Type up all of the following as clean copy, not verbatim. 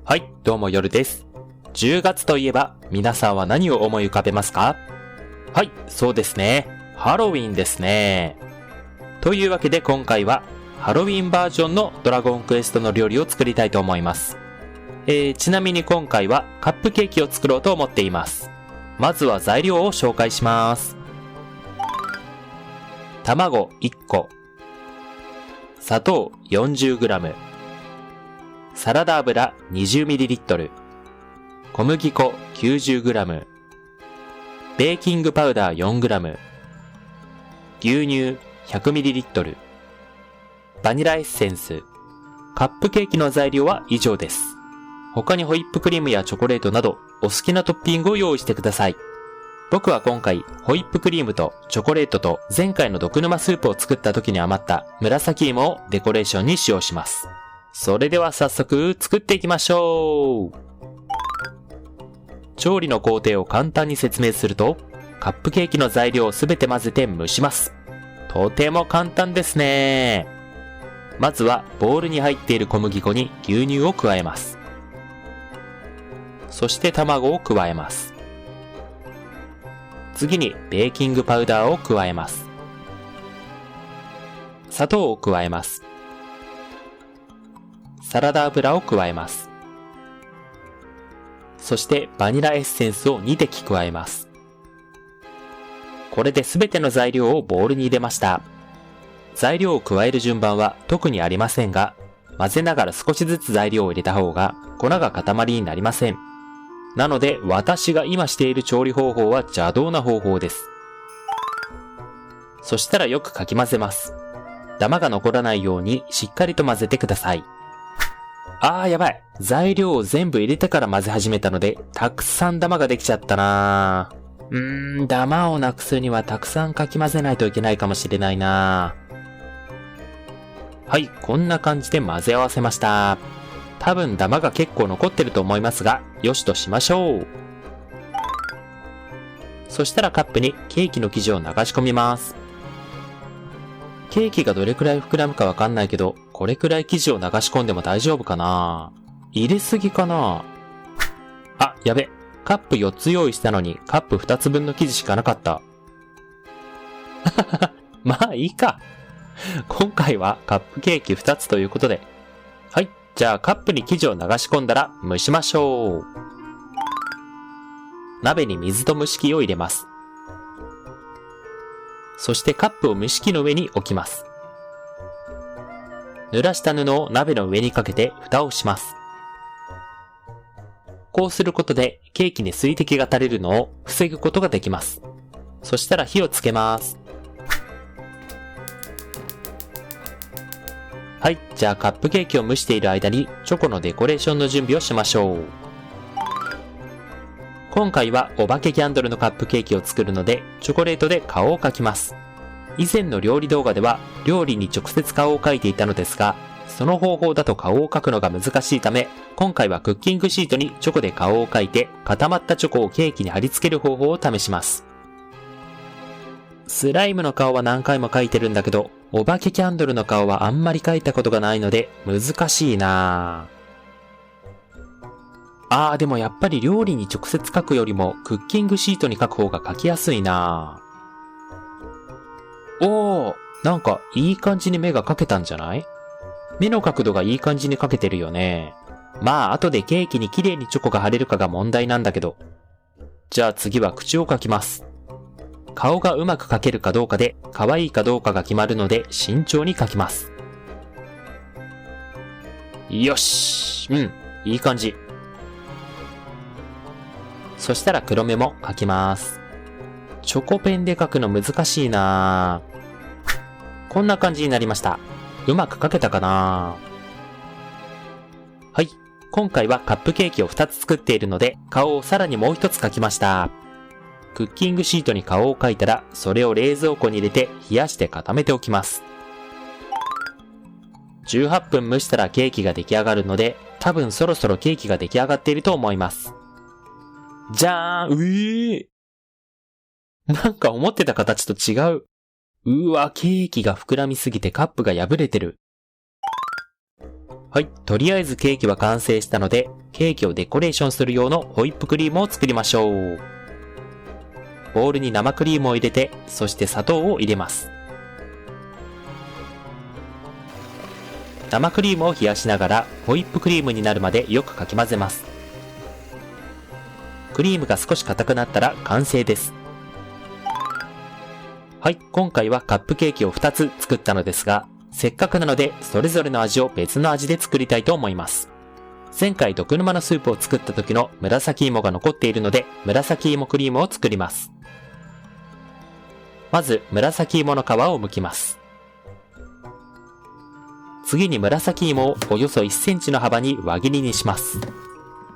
はい、どうも夜です。10月といえば皆さんは何を思い浮かべますか？はい、そうですね。ハロウィンですね。というわけで今回はハロウィンバージョンのドラゴンクエストの料理を作りたいと思います。ちなみに今回はカップケーキを作ろうと思っています。まずは材料を紹介します。卵1個、砂糖 40g、サラダ油 20ml、小麦粉 90g、ベーキングパウダー 4g、牛乳 100ml、バニラエッセンス、カップケーキの材料は以上です。他にホイップクリームやチョコレートなどお好きなトッピングを用意してください。僕は今回ホイップクリームとチョコレートと前回の毒沼スープを作った時に余った紫芋をデコレーションに使用します。それでは早速作っていきましょう。調理の工程を簡単に説明すると、カップケーキの材料をすべて混ぜて蒸します。とても簡単ですね。まずはボウルに入っている小麦粉に牛乳を加えます。そして卵を加えます。次にベーキングパウダーを加えます。砂糖を加えます。サラダ油を加えます。そしてバニラエッセンスを2滴加えます。これで全ての材料をボウルに入れました。材料を加える順番は特にありませんが、混ぜながら少しずつ材料を入れた方が粉が塊になりません。なので私が今している調理方法は邪道な方法です。そしたらよくかき混ぜます。ダマが残らないようにしっかりと混ぜてください。やばい。材料を全部入れてから混ぜ始めたので、たくさんダマができちゃったなダマをなくすにはたくさんかき混ぜないといけないかもしれないな。はい、こんな感じで混ぜ合わせました。多分ダマが結構残ってると思いますが、よしとしましょう。そしたらカップにケーキの生地を流し込みます。ケーキがどれくらい膨らむかわかんないけど、これくらい生地を流し込んでも大丈夫かな？入れすぎかな？やべ。カップ4つ用意したのにカップ2つ分の生地しかなかった。まあいいか。今回はカップケーキ2つということで。はい。じゃあカップに生地を流し込んだら蒸しましょう。鍋に水と蒸し器を入れます。そしてカップを蒸し器の上に置きます。濡らした布を鍋の上にかけて蓋をします。こうすることでケーキに水滴が垂れるのを防ぐことができます。そしたら火をつけます。はい、じゃあカップケーキを蒸している間にチョコのデコレーションの準備をしましょう。今回はお化けキャンドルのカップケーキを作るのでチョコレートで顔を描きます。以前の料理動画では料理に直接顔を描いていたのですが、その方法だと顔を描くのが難しいため、今回はクッキングシートにチョコで顔を描いて固まったチョコをケーキに貼り付ける方法を試します。スライムの顔は何回も描いてるんだけど、お化けキャンドルの顔はあんまり描いたことがないので難しいなぁ。でもやっぱり料理に直接描くよりもクッキングシートに描く方が描きやすいなぁ。なんかいい感じに目が描けたんじゃない？目の角度がいい感じに描けてるよね。まあ後でケーキに綺麗にチョコが貼れるかが問題なんだけど。じゃあ次は口を描きます。顔がうまく描けるかどうかで可愛いかどうかが決まるので慎重に描きます。よし。いい感じ。そしたら黒目も描きます。チョコペンで描くの難しいなぁ。こんな感じになりました。うまく描けたかな？はい。今回はカップケーキを2つ作っているので、顔をさらにもう1つ描きました。クッキングシートに顔を描いたら、それを冷蔵庫に入れて冷やして固めておきます。18分蒸したらケーキが出来上がるので、多分そろそろケーキが出来上がっていると思います。じゃーん！なんか思ってた形と違う。ケーキが膨らみすぎてカップが破れてる。はい、とりあえずケーキは完成したので、ケーキをデコレーションする用のホイップクリームを作りましょう。ボウルに生クリームを入れて、そして砂糖を入れます。生クリームを冷やしながらホイップクリームになるまでよくかき混ぜます。クリームが少し硬くなったら完成です。はい、今回はカップケーキを2つ作ったのですが、せっかくなのでそれぞれの味を別の味で作りたいと思います。前回毒沼のスープを作った時の紫芋が残っているので、紫芋クリームを作ります。まず紫芋の皮を剥きます。次に紫芋をおよそ1センチの幅に輪切りにします。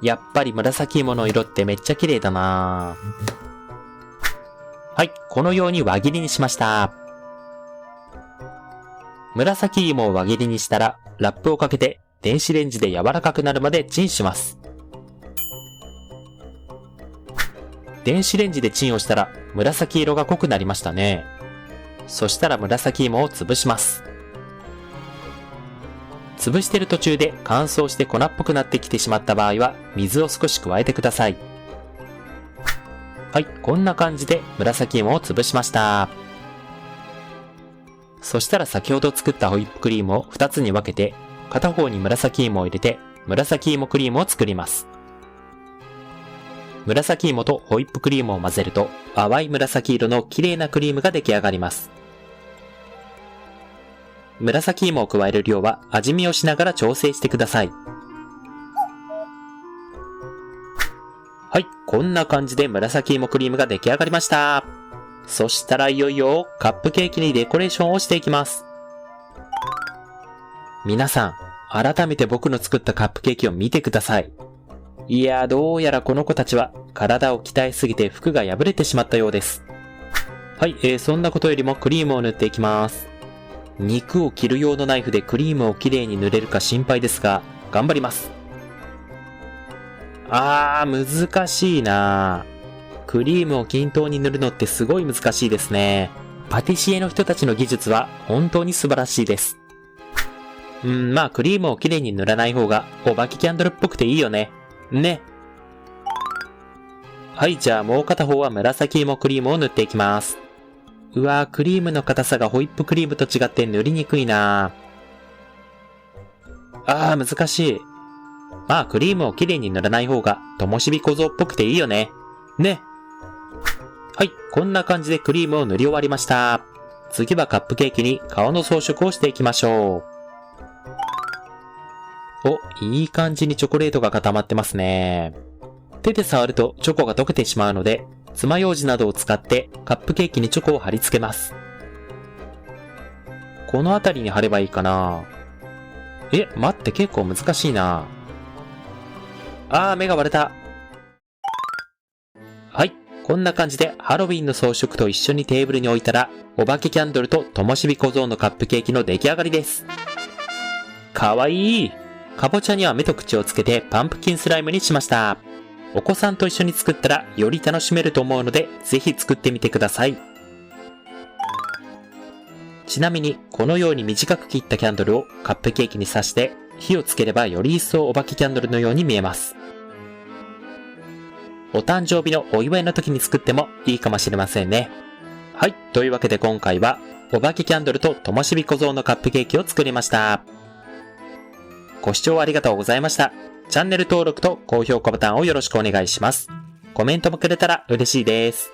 やっぱり紫芋の色ってめっちゃ綺麗だなぁ。はい、このように輪切りにしました。紫芋を輪切りにしたらラップをかけて電子レンジで柔らかくなるまでチンします。電子レンジでチンをしたら紫色が濃くなりましたね。そしたら紫芋を潰します。潰している途中で乾燥して粉っぽくなってきてしまった場合は水を少し加えてください。はい、こんな感じで紫芋を潰しました。そしたら先ほど作ったホイップクリームを2つに分けて、片方に紫芋を入れて紫芋クリームを作ります。紫芋とホイップクリームを混ぜると淡い紫色の綺麗なクリームが出来上がります。紫芋を加える量は味見をしながら調整してください。はい、こんな感じで紫芋クリームが出来上がりました。そしたらいよいよカップケーキにデコレーションをしていきます。皆さん、改めて僕の作ったカップケーキを見てください。いやー、どうやらこの子たちは体を鍛えすぎて服が破れてしまったようです。はい、そんなことよりもクリームを塗っていきます。肉を切る用のナイフでクリームをきれいに塗れるか心配ですが、頑張ります。難しいなぁ。クリームを均等に塗るのってすごい難しいですね。パティシエの人たちの技術は本当に素晴らしいです。クリームをきれいに塗らない方がお化けキャンドルっぽくていいよね。ね。はい、じゃあもう片方は紫芋クリームを塗っていきます。うわー、クリームの硬さがホイップクリームと違って塗りにくいなぁ。難しい。クリームをきれいに塗らない方がともしび小僧っぽくていいよね。ね。はい、こんな感じでクリームを塗り終わりました。次はカップケーキに顔の装飾をしていきましょう。お、いい感じにチョコレートが固まってますね。手で触るとチョコが溶けてしまうので、爪楊枝などを使ってカップケーキにチョコを貼り付けます。この辺りに貼ればいいかな。待って、結構難しいな。目が割れた。はい、こんな感じでハロウィンの装飾と一緒にテーブルに置いたら、お化けキャンドルとともしび小僧のカップケーキの出来上がりです。かわいい。かぼちゃには目と口をつけてパンプキンスライムにしました。お子さんと一緒に作ったらより楽しめると思うので、ぜひ作ってみてください。ちなみに、このように短く切ったキャンドルをカップケーキに刺して火をつければより一層お化けキャンドルのように見えます。お誕生日のお祝いの時に作ってもいいかもしれませんね。はい、というわけで今回はお化けキャンドルとともしび小僧のカップケーキを作りました。ご視聴ありがとうございました。チャンネル登録と高評価ボタンをよろしくお願いします。コメントもくれたら嬉しいです。